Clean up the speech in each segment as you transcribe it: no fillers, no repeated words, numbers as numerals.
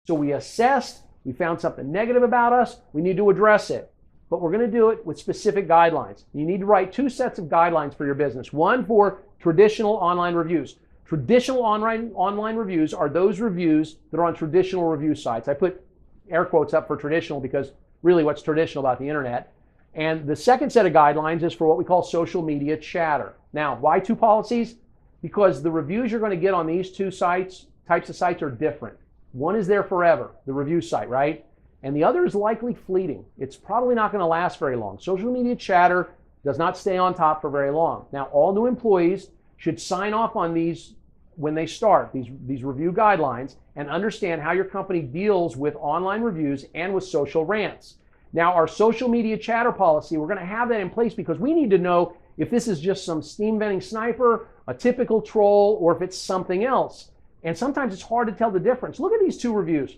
So we assessed, we found something negative about us, we need to address it. But we're going to do it with specific guidelines. You need to write 2 sets of guidelines for your business. One for traditional online reviews. Traditional online reviews are those reviews that are on traditional review sites. I put air quotes up for traditional because really what's traditional about the internet. And the second set of guidelines is for what we call social media chatter. Now, why 2 policies? Because the reviews you're going to get on these 2 types of sites are different. One is there forever, the review site, right? And the other is likely fleeting. It's probably not going to last very long. Social media chatter does not stay on top for very long. Now, all new employees should sign off on these when they start, these review guidelines, and understand how your company deals with online reviews and with social rants. Now, our social media chatter policy, we're going to have that in place because we need to know if this is just some steam venting sniper, a typical troll, or if it's something else. And sometimes it's hard to tell the difference. Look at these 2 reviews.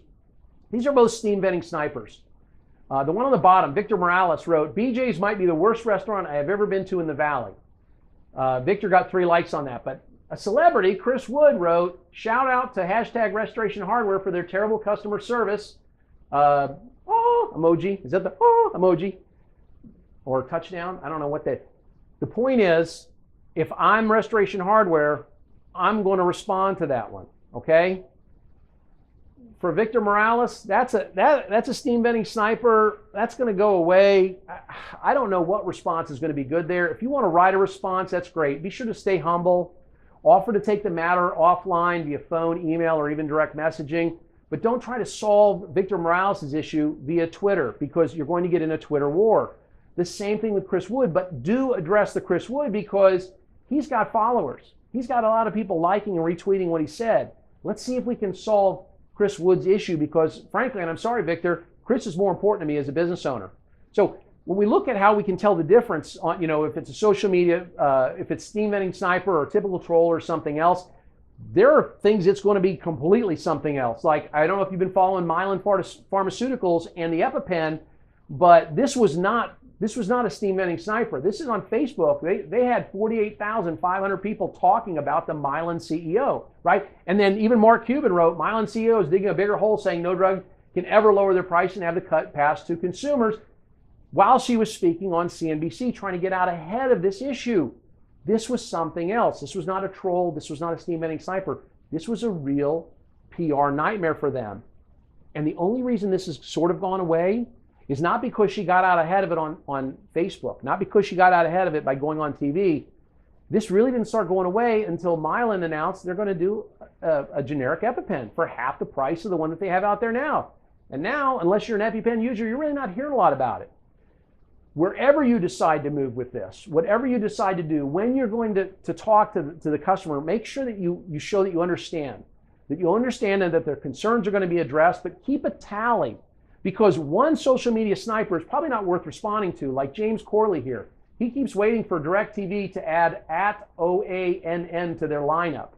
These are both steam venting snipers. The one on the bottom, Victor Morales wrote, BJ's might be the worst restaurant I have ever been to in the Valley. Victor got 3 likes on that. But a celebrity, Chris Wood, wrote, shout out to hashtag Restoration Hardware for their terrible customer service. Emoji. Is that the emoji? Or touchdown? I don't know what that. The point is, if I'm Restoration Hardware, I'm going to respond to that one. Okay? For Victor Morales, that's a steam venting sniper. That's going to go away. I don't know what response is going to be good there. If you want to write a response, that's great. Be sure to stay humble. Offer to take the matter offline via phone, email, or even direct messaging. But don't try to solve Victor Morales' issue via Twitter because you're going to get in a Twitter war. The same thing with Chris Wood, but do address the Chris Wood because he's got followers. He's got a lot of people liking and retweeting what he said. Let's see if we can solve Chris Wood's issue because, frankly, and I'm sorry, Victor, Chris is more important to me as a business owner. So when we look at how we can tell the difference on, if it's a social media, if it's steam venting sniper or typical troll or something else, there are things that's going to be completely something else. Like, I don't know if you've been following Mylan Pharmaceuticals and the EpiPen, but this was not a steam venting sniper. This is on Facebook. They had 48,500 people talking about the Mylan CEO, right? And then even Mark Cuban wrote, Mylan CEO is digging a bigger hole saying no drug can ever lower their price and have the cut passed to consumers, while she was speaking on CNBC trying to get out ahead of this issue. This was something else. This was not a troll. This was not a steam venting sniper. This was a real PR nightmare for them. And the only reason this has sort of gone away is not because she got out ahead of it on Facebook, not because she got out ahead of it by going on TV. This really didn't start going away until Mylan announced they're going to do a generic EpiPen for half the price of the one that they have out there now. And now, unless you're an EpiPen user, you're really not hearing a lot about it. Wherever you decide to move with this, whatever you decide to do, when you're going to talk to the customer, make sure that you show that you understand and that their concerns are going to be addressed, but keep a tally. Because one social media sniper is probably not worth responding to, like James Corley here. He keeps waiting for DirecTV to add @OANN to their lineup.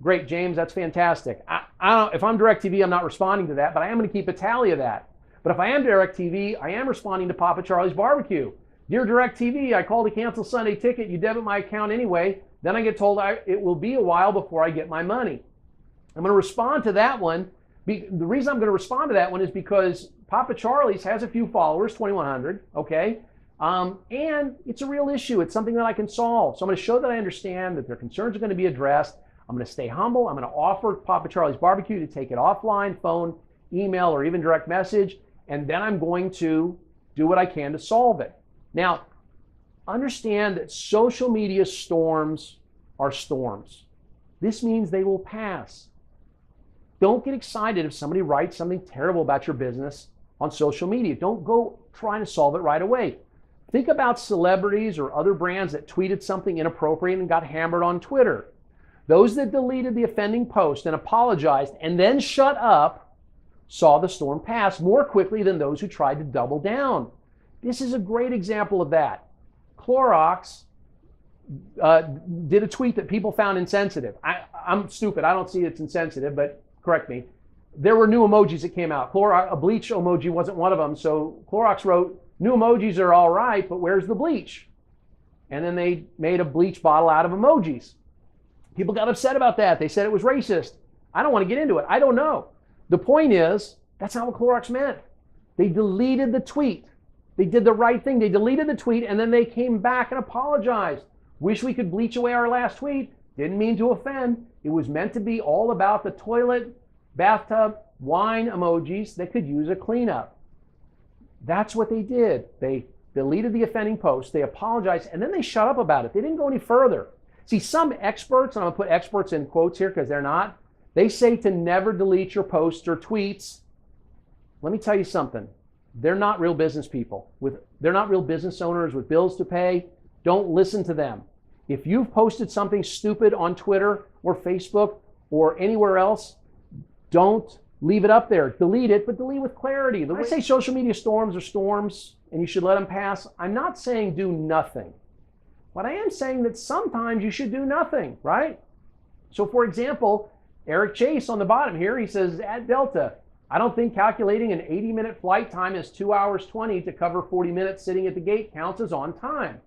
Great, James, that's fantastic. I don't, if I'm DirecTV, I'm not responding to that, but I am going to keep a tally of that. But if I am DirecTV, I am responding to Papa Charlie's Barbecue. Dear DirecTV, I called to cancel Sunday Ticket. You debit my account anyway. Then I get told it will be a while before I get my money. I'm going to respond to that one. The reason I'm going to respond to that one is because Papa Charlie's has a few followers, 2,100, okay? And it's a real issue. It's something that I can solve. So I'm going to show that I understand that their concerns are going to be addressed. I'm going to stay humble. I'm going to offer Papa Charlie's Barbecue to take it offline, phone, email, or even direct message. And then I'm going to do what I can to solve it. Now, understand that social media storms are storms. This means they will pass. Don't get excited if somebody writes something terrible about your business on social media. Don't go trying to solve it right away. Think about celebrities or other brands that tweeted something inappropriate and got hammered on Twitter. Those that deleted the offending post and apologized and then shut up saw the storm pass more quickly than those who tried to double down. This is a great example of that. Clorox did a tweet that people found insensitive. I'm stupid. I don't see it's insensitive, but correct me. There were new emojis that came out. A bleach emoji wasn't one of them. So Clorox wrote, new emojis are all right, but where's the bleach? And then they made a bleach bottle out of emojis. People got upset about that. They said it was racist. I don't want to get into it. I don't know. The point is, that's not what Clorox meant. They deleted the tweet. They did the right thing. They deleted the tweet and then they came back and apologized. Wish we could bleach away our last tweet. Didn't mean to offend. It was meant to be all about the toilet, bathtub, wine emojis that could use a cleanup. That's what they did. They deleted the offending post. They apologized and then they shut up about it. They didn't go any further. See, some experts, and I'm going to put experts in quotes here because they're not, they say to never delete your posts or tweets. Let me tell you something. They're not real business people. They're not real business owners with bills to pay. Don't listen to them. If you've posted something stupid on Twitter or Facebook or anywhere else, don't leave it up there. Delete it, but delete with clarity. When I say social media storms are storms and you should let them pass, I'm not saying do nothing. But I am saying that sometimes you should do nothing, right? So for example, Eric Chase on the bottom here, he says, at Delta, I don't think calculating an 80-minute flight time as 2 hours 20 to cover 40 minutes sitting at the gate counts as on time.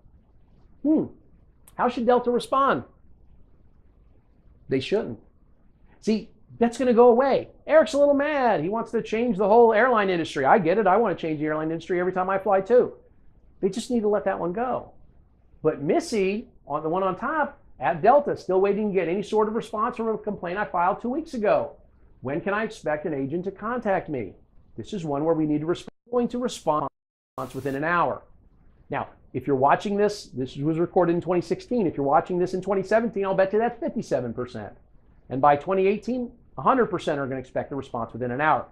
How should Delta respond? They shouldn't. See, that's going to go away. Eric's a little mad. He wants to change the whole airline industry. I get it. I want to change the airline industry every time I fly too. They just need to let that one go. But Missy, on the one on top, at Delta, still waiting to get any sort of response from a complaint I filed 2 weeks ago. When can I expect an agent to contact me? This is one where we need to respond within an hour. Now, if you're watching this was recorded in 2016. If you're watching this in 2017, I'll bet you that's 57%. And by 2018, 100% are going to expect a response within an hour.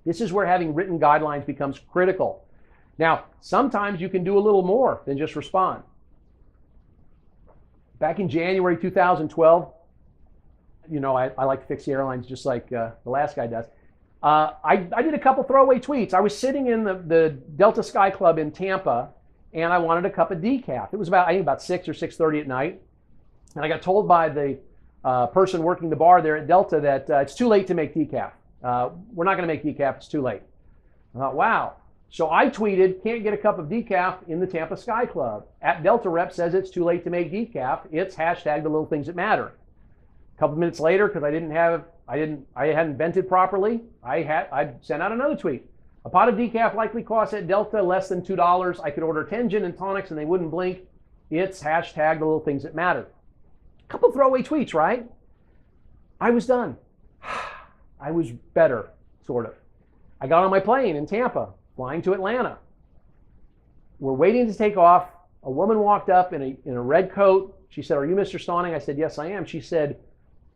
This is where having written guidelines becomes critical. Now, sometimes you can do a little more than just respond. Back in January 2012, you know, I like to fix the airlines just like the last guy does. I did a couple throwaway tweets. I was sitting in the Delta Sky Club in Tampa, and I wanted a cup of decaf. It was I think about 6 or 6:30 at night. And I got told by the person working the bar there at Delta that it's too late to make decaf. We're not going to make decaf. It's too late. I thought, wow. So I tweeted, can't get a cup of decaf in the Tampa Sky Club. At Delta Rep says it's too late to make decaf. It's hashtag the little things that matter. A couple minutes later, because I hadn't vented properly, I sent out another tweet. A pot of decaf likely costs at Delta less than $2. I could order 10 gin and tonics and they wouldn't blink. It's hashtag the little things that matter. A couple throwaway tweets, right? I was done. I was better, sort of. I got on my plane in Tampa, flying to Atlanta. We're waiting to take off. A woman walked up in a red coat. She said, "Are you Mr. Stauning?" I said, "Yes, I am." She said,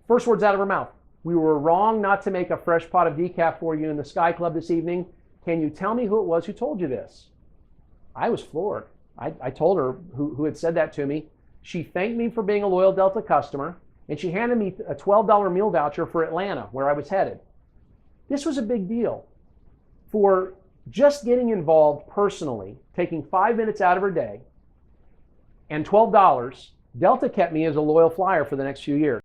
first words out of her mouth, "We were wrong not to make a fresh pot of decaf for you in the Sky Club this evening. Can you tell me who it was who told you this?" I was floored. I told her who had said that to me. She thanked me for being a loyal Delta customer, and she handed me a $12 meal voucher for Atlanta, where I was headed. This was a big deal. For just getting involved personally, taking 5 minutes out of her day, and $12, Delta kept me as a loyal flyer for the next few years.